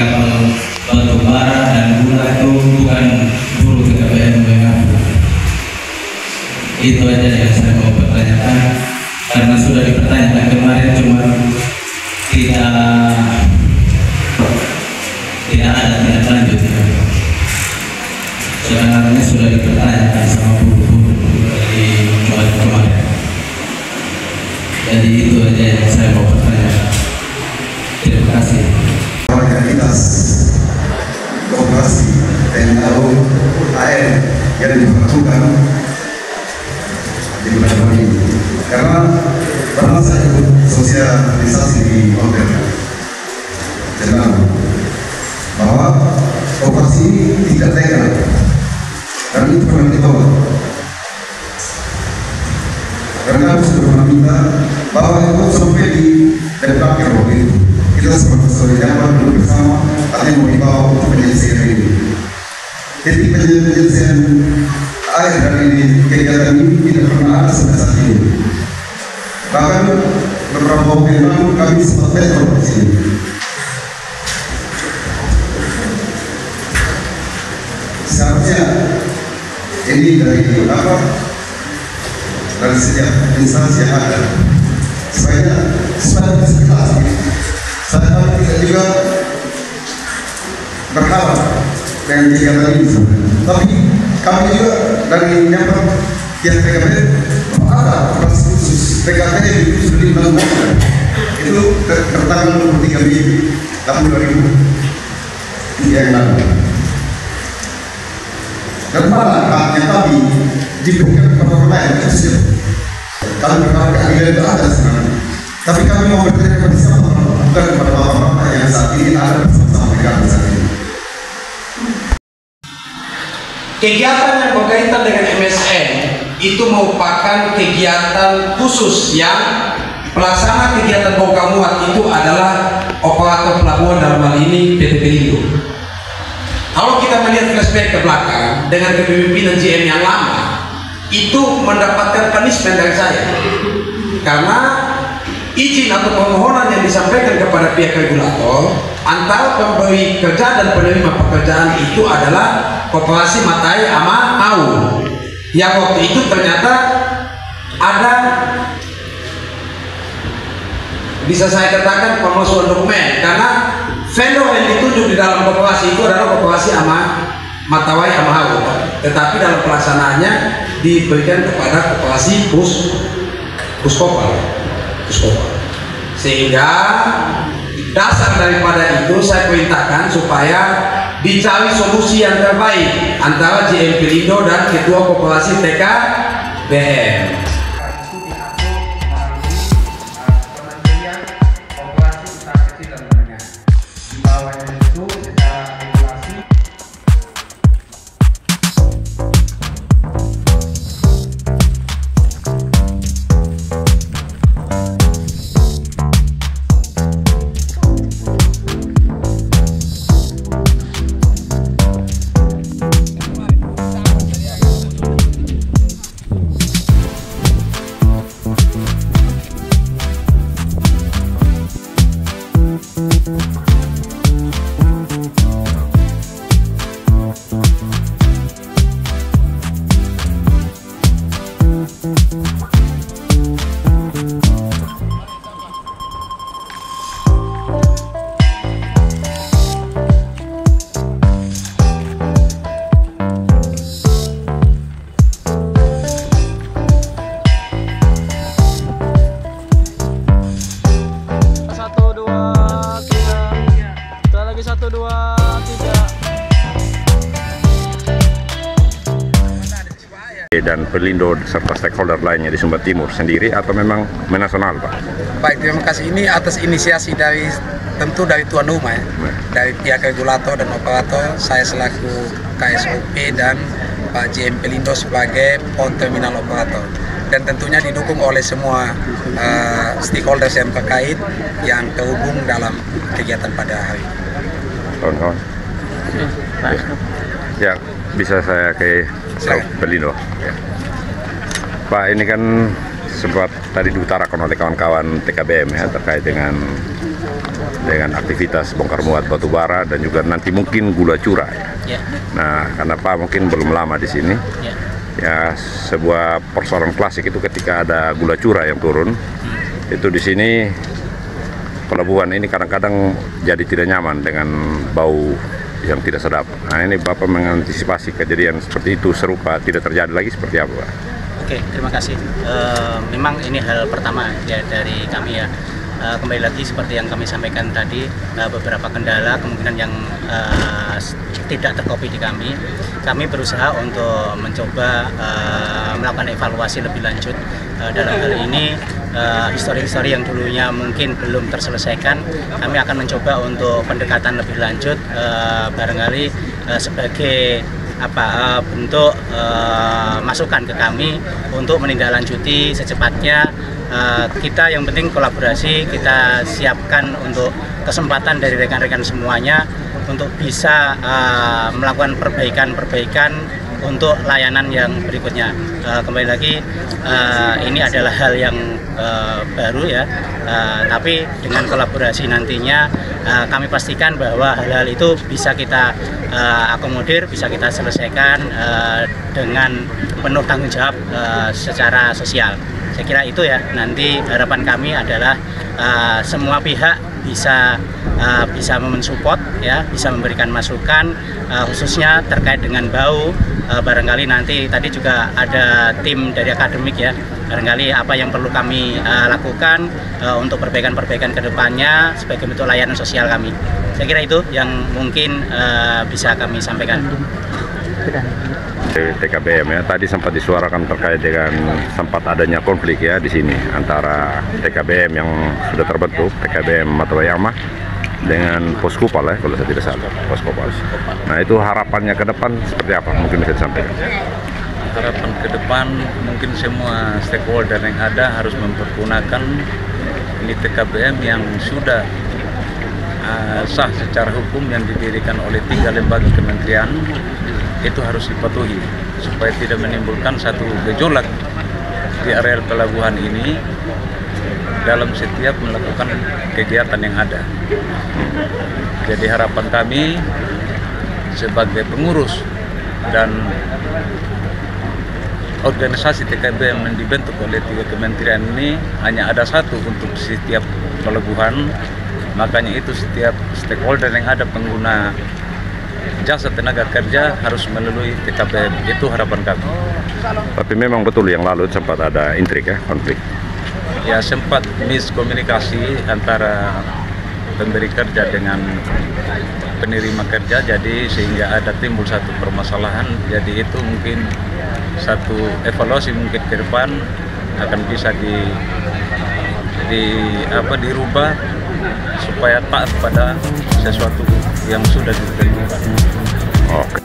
kapal batu bara dan gula itu bukan buruh TKBM mengaku. Itu aja yang saya mau pertanyakan, karena sudah dipertanyakan kemarin cuma tidak ada tindak lanjut. Sebenarnya sudah dipertanyakan sama buruh dari kemarin. Jadi itu aja yang saya mau pertanyakan. Terima kasih. Organitas koperasi TNAU AN yang diperlakukan di bulan ini, karena pernah saya ikut sosialisasi di hotel jelas bahwa koperasi ini tidak legal, dan itu pernah ditolak. Karena aku sudah pernah minta bahwa itu sampai di depan waktu itu kita sebagai saudara dulu bersama, tapi mau dibawa untuk penyelesaian ini. Jadi penyelesaian air dari kegiatan ini tidak pernah ada sampai saat ini. Bahkan beberapa waktu yang lalu kami sempat metro di sini. Seharusnya ini dari apa? Dari setiap instansi yang ada, supaya jelas. Saya tidak juga berharap dengan kegiatan ini, tapi kami juga dari pihak PKBM ada operasi khusus PKBM itu sudah dilakukan itu tertanggal 23 Mei tahun 2000 yang lalu. Dan mana haknya kami diberikan kepada orang lain itu kami berharap keadilan itu ada sebenarnya, tapi kami mau bertanya kepada siapa, bukan kepada bapak-bapak yang saat ini ada bersama kami saat ini. Kegiatan yang berkaitan dengan MSN itu merupakan kegiatan khusus yang pelaksana kegiatan bongkar muat itu adalah operator pelabuhan, dalam hal ini PT Pelindo. Kalau kita melihat flashback ke belakang dengan kepemimpinan GM yang lama, itu mendapatkan punishment dari saya karena izin atau permohonan yang disampaikan kepada pihak regulator antara pemberi kerja dan penerima pekerjaan itu adalah Koperasi Matai sama Au, yang waktu itu ternyata ada, bisa saya katakan, pemalsuan dokumen, karena vendor yang ditunjuk di dalam koperasi itu adalah Koperasi sama Matawai sama Au, tetapi dalam pelaksanaannya diberikan kepada Koperasi Puskopal. Sehingga dasar daripada itu saya perintahkan supaya dicari solusi yang terbaik antara GM Pelindo dan Ketua Koperasi TKBM. Dan Pelindo serta stakeholder lainnya di Sumba Timur sendiri atau memang menasional, Pak? Baik, terima kasih. Ini atas inisiasi dari tentu dari tuan rumah ya, dari pihak regulator dan operator, saya selaku KSOP dan Pak JM Pelindo sebagai port terminal operator, dan tentunya didukung oleh semua stakeholders yang terkait yang terhubung dalam kegiatan pada hari ini. Kawan-kawan. Ya, bisa saya ke Pelindo. Ya. Pak, ini kan sempat tadi diutarakan oleh kawan-kawan TKBM ya, terkait dengan dengan aktivitas bongkar muat batu bara dan juga nanti mungkin gula curah. Ya. Nah, karena Pak mungkin belum lama di sini. Ya. Ya, sebuah persoalan klasik itu ketika ada gula curah yang turun, itu di sini pelabuhan ini kadang-kadang jadi tidak nyaman dengan bau yang tidak sedap. Nah, ini Bapak mengantisipasi kejadian seperti itu serupa tidak terjadi lagi seperti apa, Pak? Oke, terima kasih. Memang ini hal pertama ya dari kami ya. Kembali lagi seperti yang kami sampaikan tadi, beberapa kendala kemungkinan yang tidak terkopi di kami. Kami berusaha untuk mencoba melakukan evaluasi lebih lanjut dalam hal ini. Histori-histori yang dulunya mungkin belum terselesaikan, kami akan mencoba untuk pendekatan lebih lanjut, barangkali sebagai bentuk masukan ke kami untuk menindaklanjuti secepatnya. Kita yang penting kolaborasi, kita siapkan untuk kesempatan dari rekan-rekan semuanya untuk bisa melakukan perbaikan untuk layanan yang berikutnya. Kembali lagi, ini adalah hal yang baru ya, tapi dengan kolaborasi nantinya kami pastikan bahwa hal-hal itu bisa kita akomodir, bisa kita selesaikan dengan penuh tanggung jawab secara sosial. Saya kira itu ya, nanti harapan kami adalah semua pihak bisa mensupport ya, bisa memberikan masukan khususnya terkait dengan bau. Barangkali nanti tadi juga ada tim dari akademik ya, barangkali apa yang perlu kami lakukan untuk perbaikan-perbaikan ke depannya sebagai bentuk layanan sosial kami. Saya kira itu yang mungkin bisa kami sampaikan. TKBM ya, tadi sempat disuarakan terkait dengan sempat adanya konflik ya di sini antara TKBM yang sudah terbentuk, TKBM Matawayama dengan Poskopal ya, kalau saya tidak salah, Poskopal. Nah, itu harapannya ke depan seperti apa? Mungkin bisa disampaikan. Harapan ke depan mungkin semua stakeholder yang ada harus mempergunakan ini TKBM yang sudah sah secara hukum yang didirikan oleh 3 lembaga kementerian, itu harus dipatuhi supaya tidak menimbulkan satu gejolak di areal pelabuhan ini dalam setiap melakukan kegiatan yang ada. Jadi harapan kami sebagai pengurus dan organisasi TKBM yang dibentuk oleh 3 kementerian ini hanya ada satu untuk setiap pelabuhan, makanya itu setiap stakeholder yang ada pengguna jasa tenaga kerja harus melalui TKBM, itu harapan kami. Tapi memang betul yang lalu sempat ada intrik ya, konflik. Ya, sempat miskomunikasi antara pemberi kerja dengan penerima kerja, jadi sehingga ada timbul satu permasalahan. Jadi itu mungkin satu evaluasi mungkin ke depan akan bisa dirubah supaya taat pada sesuatu yang sudah ditentukan. Oke.